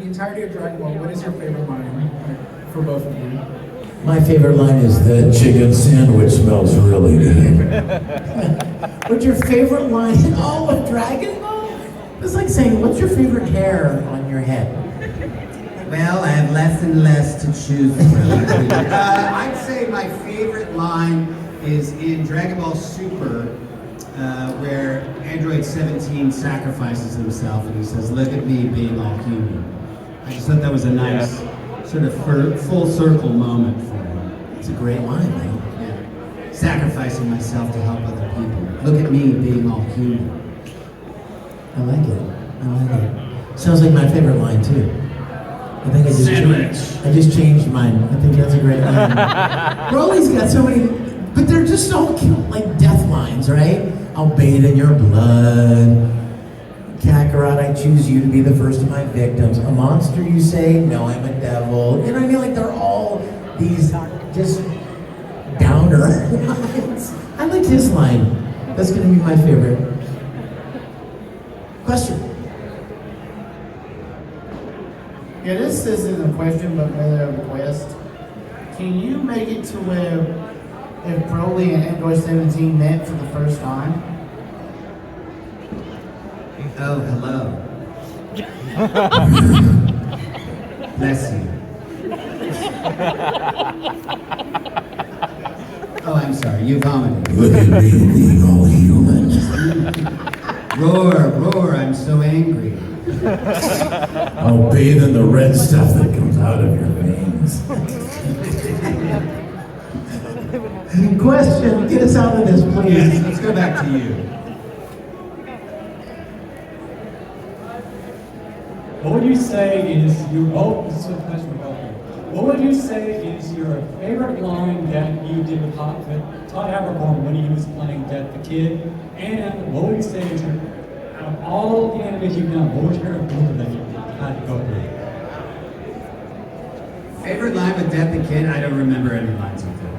entirety of Dragon Ball, what is your favorite line for both of you? My favorite line is that chicken sandwich smells really good. What's your favorite line in all of Dragon Ball? It's like saying, what's your favorite hair on your head? Well, I have less and less to choose from. I'd say my favorite line is in Dragon Ball Super, where Android 17 sacrifices himself and he says, "Look at me being all human." I just thought that was a nice sort of full circle moment for him. It's a great line, man. Yeah. Sacrificing myself to help other people. Look at me being all human. I like it. I like it. Sounds like my favorite line too. I think I just changed mine. I think that's a great line. Broly's got so many, but they're just all like death lines, right? I'll bathe in your blood. Kakarot, I choose you to be the first of my victims. A monster, you say? No, I'm a devil. You know what I mean? Like they're all these just downer lines. I like his line. That's gonna be my favorite. Question. Yeah, this isn't a question, but rather a request. Can you make it to where if Broly and Android 17 met for the first time? Oh, hello. Bless you. Oh, I'm sorry, you vomited. Look at me being all human. Roar, roar, I'm so angry. I'll bathe in the red stuff that comes out of your veins. Question, get us out of this, please. Yes, let's go back to you. What would you say is your this is a question for both of you. What would you say is your favorite line that you did with Todd Haberkorn when he was playing Death the Kid? And what would you say is your, out of all the animes you've done, what was your favorite blooper that you had to go through? Favorite line with Death the Kid? I don't remember any lines with Death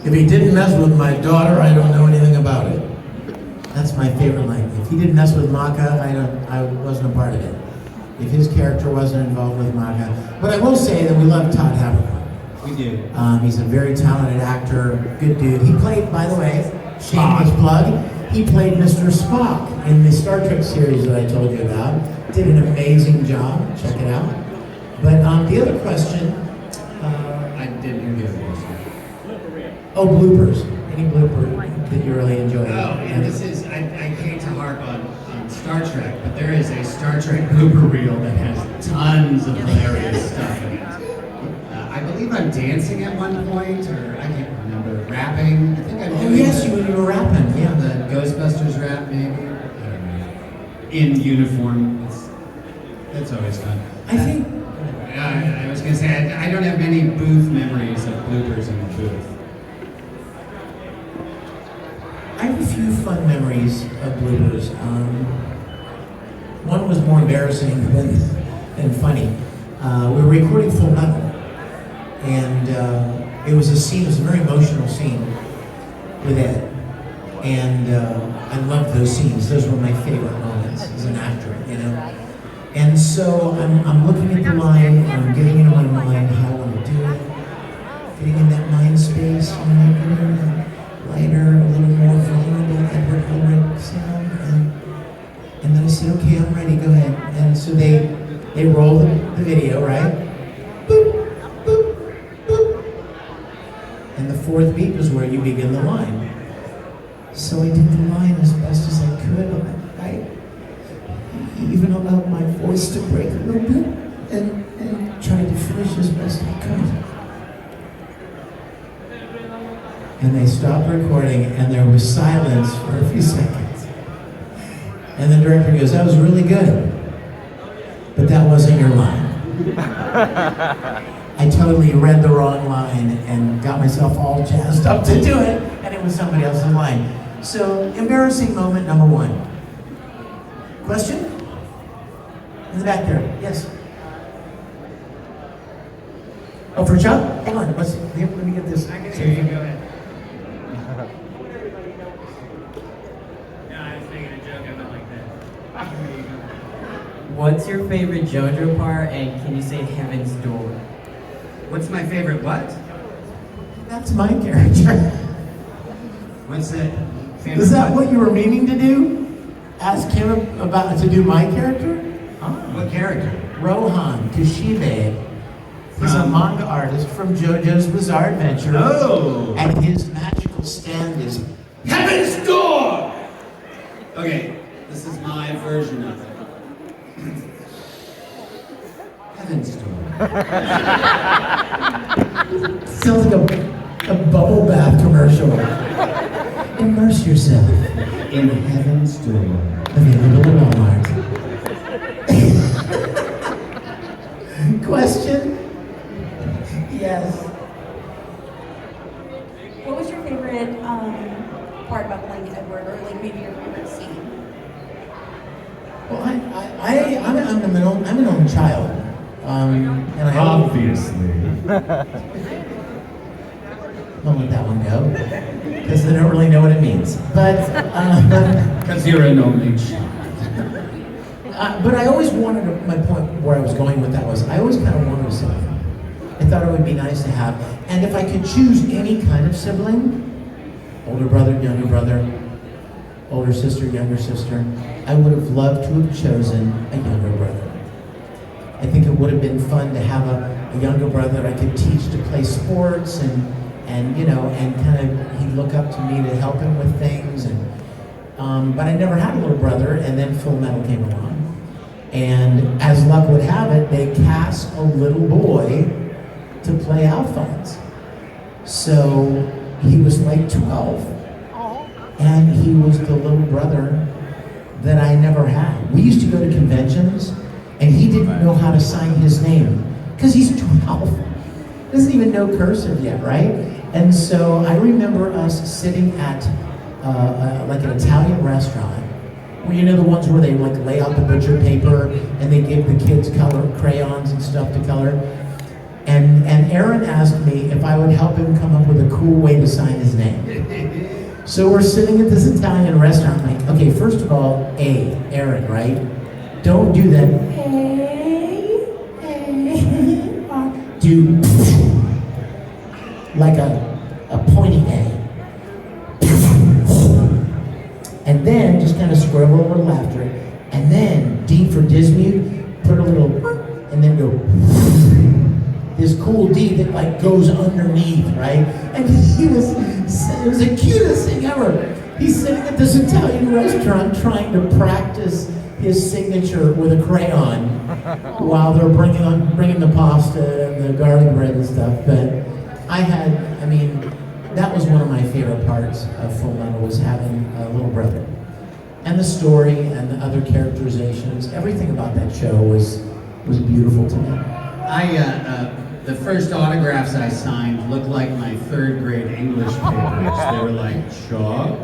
the Kid. If he didn't mess with my daughter, I don't know anything about it. That's my favorite line. If he didn't mess with Maka, I wasn't a part of it. If his character wasn't involved with Maka. But I will say that we love Todd Haberkorn. We do. He's a very talented actor, good dude. He played, by the way, shameless plug, he played Mr. Spock in the Star Trek series that I told you about. Did an amazing job. Check it out. But the other question, I didn't hear the other question. oh, bloopers. Any blooper that you really enjoyed? Oh, and this is, I hate to harp on Star Trek, but there is a Star Trek blooper reel that has tons of hilarious stuff in it. I believe I'm dancing at one point, or I can't remember, rapping. I think I'm Oh doing yes, the, you were rapping, yeah. the Ghostbusters rap, maybe. I don't know. In uniform. That's always fun. I think, I was going to say, I don't have many booth memories of bloopers in the booth. I have a few fun memories of bloopers. One was more embarrassing than funny. We were recording Full Metal, and it was a scene, it was a very emotional scene with Ed. And I loved those scenes. Those were my favorite moments as an actor, you know. And so I'm looking at the line, and I'm getting into my mind how I want to do it, getting in that mind space, you know, getting that lighter, a little more vulnerable Edward Ulrich sound. And then I said, okay, I'm ready, go ahead. And so they roll the video, right? Boop, boop, boop. And the fourth beat was where you begin the line. So I did the line as best as I could. I even allowed my voice to break a little bit and tried to finish as best I could. And they stopped recording and there was silence for a few seconds. And the director goes, that was really good, but that wasn't your line. I totally read the wrong line and got myself all jazzed up to do it, and it was somebody else's line. So, embarrassing moment number one. Question? In the back there, yes. Oh, for Chuck? Hold on, let me get this. I can hear you, go ahead. No, I was making a joke, I went like that. What what's your favorite JoJo part, and can you say Heaven's Door? What's my favorite what? That's my character. What's it? Favorite Is that what you were meaning to do? Ask him about to do my character? What character? Rohan Kashibe. He's a manga artist from JoJo's Bizarre Adventure. Oh! And his magical stand is Heaven's Door! Okay, this is my version of it. Heaven's Door. sounds like a bubble bath commercial. Immerse yourself. In Heaven's Door. Available at Walmart. Question? Yes. What was your favorite part about playing Edward, or like maybe your favorite scene? Well, I'm an only child. And I Obviously. won't let that one go because they don't really know what it means. But Because you're an only child. but I always wanted my point where I was going with that was I always kind of wanted a sibling. I thought it would be nice to have, and if I could choose any kind of sibling, older brother, younger brother, older sister, younger sister, I would have loved to have chosen a younger brother. I think it would have been fun to have a younger brother that I could teach to play sports and kind of he'd look up to me to help him with things but I never had a little brother, and then Full Metal came along. And as luck would have it, they cast a little boy to play Alphonse. So he was like 12. And he was the little brother that I never had. We used to go to conventions, and he didn't know how to sign his name because he's 12. Doesn't even know cursive yet, right? And so I remember us sitting at like an Italian restaurant, where the ones where they like lay out the butcher paper and they give the kids color crayons and stuff to color. And Aaron asked me if I would help him come up with a cool way to sign his name. So we're sitting at this Italian restaurant, like, okay, first of all, Aaron, right? Don't do that. Do like a pointy A. And then just kind of scribble a little after it. And then D for Dismute, put a little, and then go this cool D that like goes underneath, right? And it was the cutest thing ever. He's sitting at this Italian restaurant trying to practice his signature with a crayon while they're bringing the pasta and the garlic bread and stuff. But that was one of my favorite parts of Full Metal, was having a little brother. And the story and the other characterizations, everything about that show was beautiful to me. The first autographs I signed looked like my third grade English papers. They were like chalk.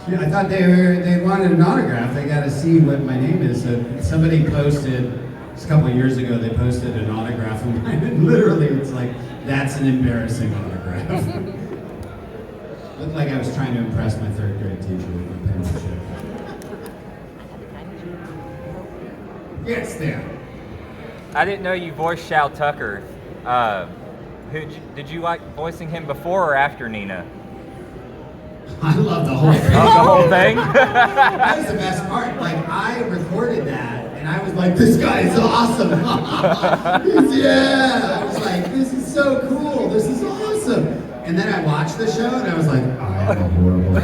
Yeah, I thought they wanted an autograph. They got to see what my name is. So somebody posted, just a couple of years ago, they posted an autograph of mine, and literally it's like, that's an embarrassing autograph. Looked like I was trying to impress my third grade teacher with my penmanship. Yes, there. I didn't know you voiced Shao Tucker. Did you like voicing him before or after Nina? I love the whole thing. Love the whole thing? That was the best part. Like, I recorded that, and I was like, this guy is awesome. Yeah. I was like, this is so cool. This is awesome. And then I watched the show, and I was like, I am a horrible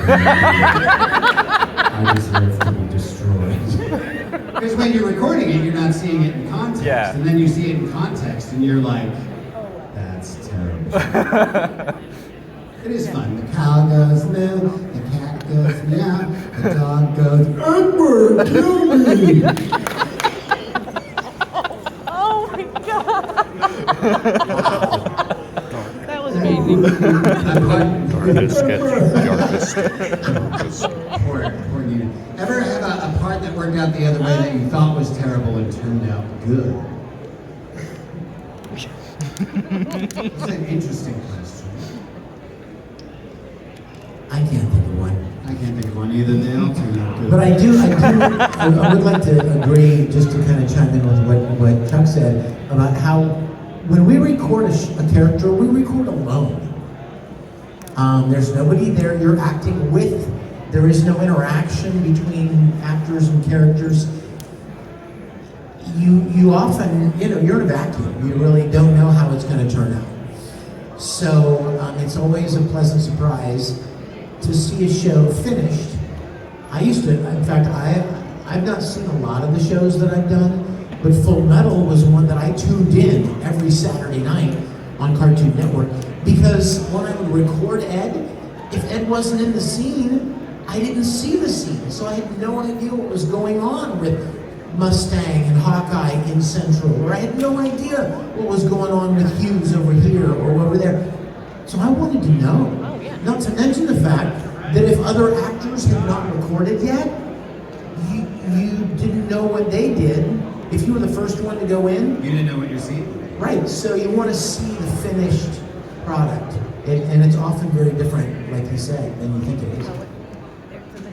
I deserve to be destroyed. Because when you're recording it, you're not seeing it in context. Yeah. And then you see it in context, and you're like, that's terrible. It is fun. The cow goes moo, the cat goes meow, the dog goes, Edward, kill me! Oh my god! That was amazing. Darkest. Poor Nina. Ever have a part that worked out the other way that you thought was terrible and turned out good? It's an interesting question. I can't think of one. I can't think of one either. They all turned out But I would like to agree, just to kind of chime in with what Chuck said, about how when we record a character, we record alone. There's nobody there you're acting with. There is no interaction between actors and characters. You often, you're in a vacuum. You really don't know how it's going to turn out. So it's always a pleasant surprise to see a show finished. In fact, I've not seen a lot of the shows that I've done, but Full Metal was one that I tuned in every Saturday night on Cartoon Network, because when I would record Ed, if Ed wasn't in the scene, I didn't see the scene, so I had no idea what was going on with Mustang and Hawkeye in Central, or I had no idea what was going on with Hughes over here or over there. So I wanted to know. Not to mention the fact that if other actors had not recorded yet, you didn't know what they did. If you were the first one to go in, You didn't know what you're seeing. right, so you want to see the finished product. And it's often very different, like you said, than you think it is.